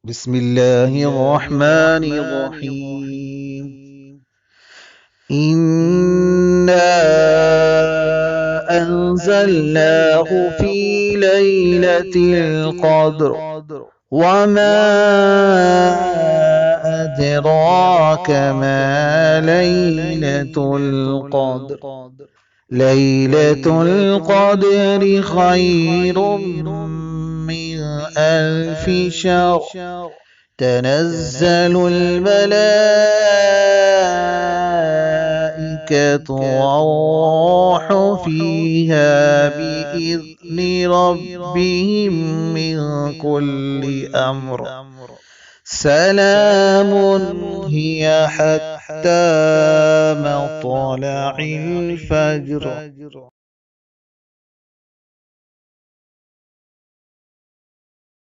بسم الله الرحمن الرحيم. إنا أنزلناه في ليلة القدر وما أدراك ما ليلة القدر. ليلة القدر خير من 1000 شهر. تنزل الملائكة والروح فيها بإذن ربهم من كل أمر. سلام هي حتى مطلع الفجر.